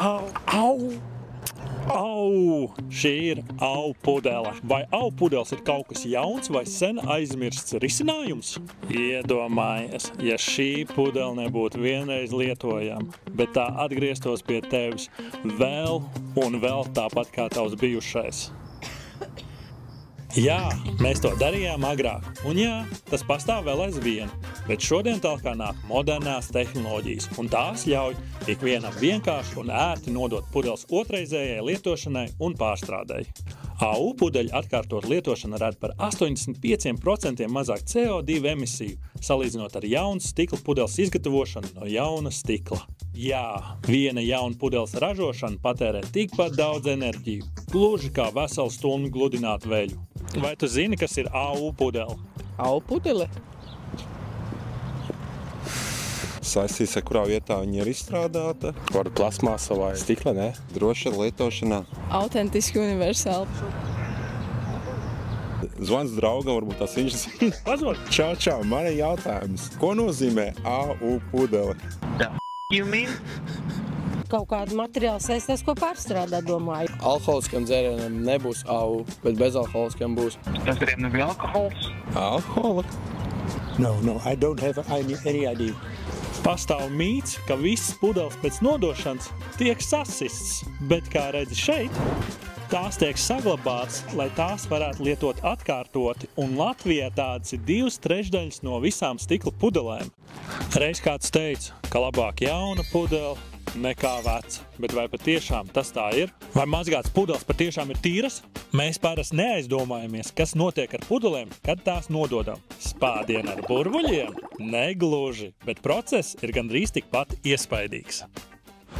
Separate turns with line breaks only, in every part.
Au! Au! Šī ir au pudele. Vai au pudeles ir kaut kas jauns vai sen aizmirsts risinājums? Iedomājies, ja šī pudele nebūtu vienreiz lietojama, bet tā atgrieztos pie tevis vēl un vēl tāpat kā tavs bijušais. Jā, mēs to darījām agrāk, un jā, tas pastāv vēl aizvien, bet šodien talkā nāk modernās tehnoloģijas, un tās ļauj ikvienam vienkārši un ērti nodot pudeles otrreizējai lietošanai un pārstrādei. AU pudeļu atkārtot lietošana rada par 85% mazāk CO2 emisiju, salīdzinot ar jaunu stikla pudeles izgatavošanu no jauna stikla. Jā, viena jauna pudeles ražošana patērē tikpat daudz enerģiju, gluži kā veselu stundu gludināt veļu. Vai tu zini, kas ir AU pudele?
AU pudele?
Saistīs, kurā vietā viņa ir izstrādāta.
Var plasmasa vai stikla, ne?
Droša lietošanā.
Autentiski universāli.
Zvans draugam, varbūt tās viņš zina.
Pazvod!
Čau, man ir jautājums. Ko nozīmē AU pudele?
You mean?
Kaut kādu materiālu saistās, ko pārstrādā, domāju.
Alkoholiskiem dzērieniem nebūs AU, bet bezalkoholiskiem būs.
Tas arī nebija alkohols?
Alkohola?
No, I don't have any idea.
Pastāv mīts, ka visas pudeles pēc nodošanas tiek sasists, bet, kā redzi šeit, tās tiek saglabātas, lai tās varētu lietot atkārtoti, un Latvijā tādas ir 2/3 no visām stikla pudelēm. Reiz kāds teica, ka labāk jauna pudele nekā veca, bet vai patiešām tas tā ir? Vai mazgātas pudeles patiešām ir tīras? Mēs parasti neaizdomājamies, kas notiek ar pudelēm, kad tās nododam. Spādiena ar burbuļiem? Negluži, bet process ir gandrīz tikpat iespaidīgs.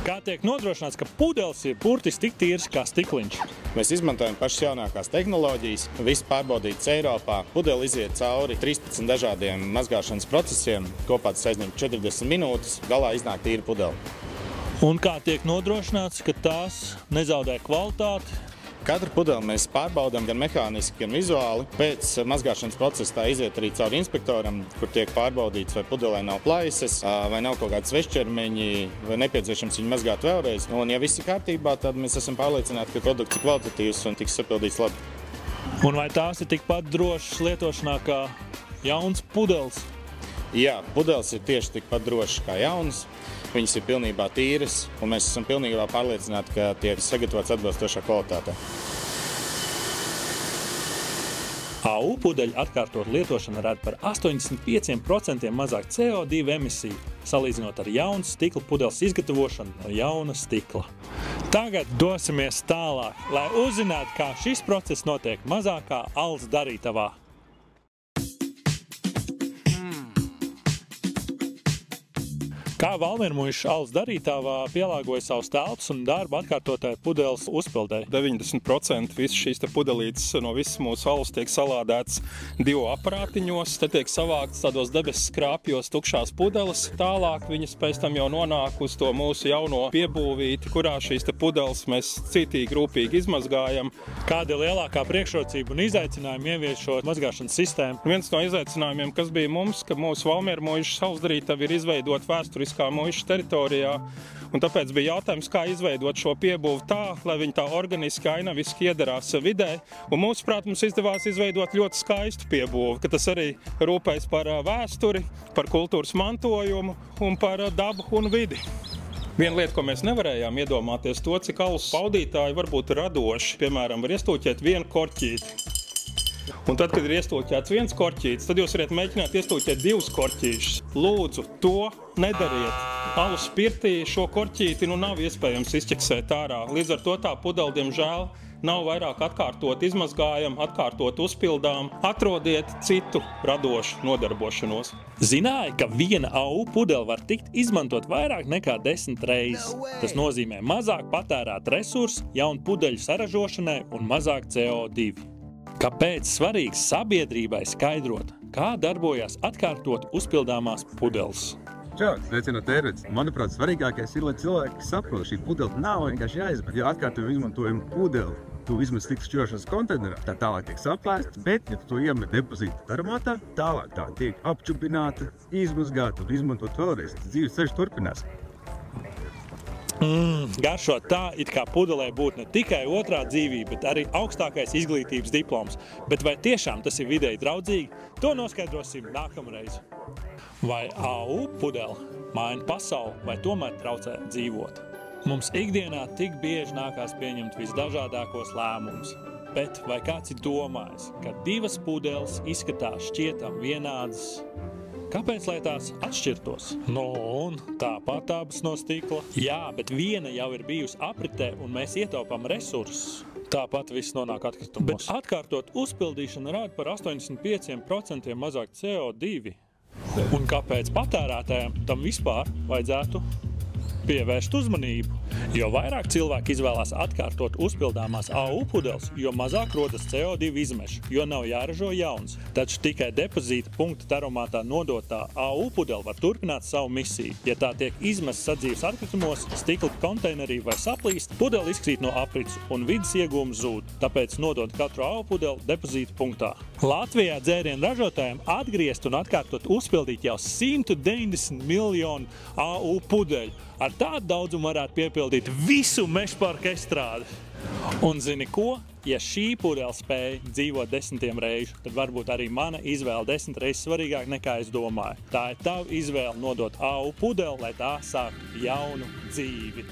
Kā tiek nodrošināts, ka pudeles ir burtiski tik tīras kā stikliņš?
Mēs izmantojam pašas jaunākās tehnoloģijas, viss pārbaudīts Eiropā. Pudeli iziet cauri 13 dažādiem mazgāšanas procesiem, kopā tas aizņem 40 minūtes, galā iznāk tīra pudele.
Un kā tiek nodrošināts, ka tās nezaudē kvalitāti?
Katru pudeli mēs pārbaudām gan mehāniski, gan vizuāli. Pēc mazgāšanas procesa tā iziet arī cauri inspektoram, kur tiek pārbaudīts, vai pudelē nav plaises, vai nav kaut kādi svešķermeņi, vai nepieciešams viņu mazgāt vēlreiz. Un ja viss ir kārtībā, tad mēs esam pārliecināti, ka produkts ir kvalitatīvs un tiks sapildīts labi.
Un vai tās ir tikpat drošas lietošanā kā jauns pudeles?
Jā, pudeles ir tieši tikpat drošas kā jaunas. Viņas ir pilnībā tīras, un mēs esam pilnībā pārliecināti, ka tiek sagatavots atbilstošā kvalitātē.
AU pudeļu atkārtot lietošana rada par 85% mazāk CO2 emisiju, salīdzinot ar jaunu stikla pudeles izgatavošanu no jauna stikla. Tagad dosimies tālāk, lai uzzinātu, kā šis process notiek mazākā alus darītavā. Kā Valmiermuižas alus darītavā pielāgoja savus telpas un darbu atkārtotāju pudeles uzpildēji?
90% visas šīs pudelītes no visas mūsu alus tiek salādētas 2 aparātiņos. Te tiek savāktas tādos debesu skrāpjos tukšās pudeles. Tālāk viņas pēc tam jau nonāk uz to mūsu jauno piebūvīti, kurā šīs pudeles mēs cītīgi, rūpīgi izmazgājam.
Kāda ir lielākā priekšrocība un izaicinājuma ieviešot mazgāšanas sistēmu?
Viens no izaicinājumiem, kas bija mums, ka mūsu Valmiermuižas alus darītava ir izveidot vēsturiskā muižas teritorijā, un tāpēc bija jautājums, kā izveidot šo piebūvu tā, lai viņi tā organiski ainaviski iedarās vidē, un mūsuprāt mums izdevās izveidot ļoti skaistu piebūvu, ka tas arī rūpējas par vēsturi, par kultūras mantojumu un par dabu un vidi. Viena lieta, ko mēs nevarējām iedomāties to, cik alus paudītāji var būt radoši, piemēram, var iestūķēt vienu korķīti. Un tad, kad ir iestūķēts viens korķītis, tad jūs varat mēģināt iestūķēt 2 korķīšus. Lūdzu, to nedariet. Alus pirtī šo korķīti nav iespējams izķeksēt ārā. Līdz ar to tā pudele, diemžēl, nav vairāk atkārtot izmazgājam, atkārtot uzpildām. Atrodiet citu radošu nodarbošanos.
Zināja, ka viena AU pudele var tikt izmantot vairāk nekā 10 reizes. Tas nozīmē mazāk patērēt resursu, jaunu pudeļu saražošanai un mazāk CO2. Kāpēc svarīgs sabiedrībai skaidrot, kā darbojas atkārtot uzpildāmās pudeles?
Čau, sveicinot ērvedzi. Manuprāt, svarīgākais ir, lai cilvēki saprot, šī pudele nav vienkārši jāizmet. Ja atkārtojam izmantojam pudeli, tu izmet stikla šķirošanas konteinerā, tā tālāk tiek saplēsta, bet, ja tu to iemet depozīta taromatā, tālāk tā tiek apčupināta, izmazgāta un izmantot vēlreiz. Dzīves ceļš turpinās.
Garšot tā, it kā pudelē būtu ne tikai otrā dzīvība, bet arī augstākais izglītības diploms. Bet vai tiešām tas ir vidēji draudzīgi? To noskaidrosim nākamreiz. Vai AU pudele maina pasauli vai tomēr traucē dzīvot? Mums ikdienā tik bieži nākās pieņemt visdažādākos lēmumus. Bet vai kāds ir domājis, ka divas pudeles izskatās šķietam vienādas? Kāpēc, lai tās atšķirtos? Un tāpat abas no stikla. Jā, bet viena jau ir bijusi apritē un mēs ietaupām resursus. Tāpat viss nonāk atkritumos. Bet atkārtot uzpildīšana rāda par 85% mazāk CO2. Un kāpēc patērētājiem tam vispār vajadzētu pievērst uzmanību? Jo vairāk cilvēki izvēlās atkārtot uzpildāmās AU pudeles, jo mazāk rodas CO2 izmeši, jo nav jāražo jauns. Taču tikai depozīta punkta taromātā nodotā AU pudele var turpināt savu misiju. Ja tā tiek izmesta sadzīves atkritumos, stikla konteinerī vai saplīst, pudele izkrīt no aprits un vidas iegūms zūd. Tāpēc nodot katru AU pudeli depozīta punktā. Latvijā dzērienu ražotājiem atgriezt un atkārtot uzpildīt jau 190 miljonu AU pudeļu. Ar tādu daudzumu varētu piepildīt visu Mežparka estrādi. Un zini ko? Ja šī pudele spēja dzīvot 10 reižu, tad varbūt arī mana izvēle 10 reizes svarīgāk nekā es domāju. Tā ir tava izvēle nodot AU pudeli, lai tā sāktu jaunu dzīvi.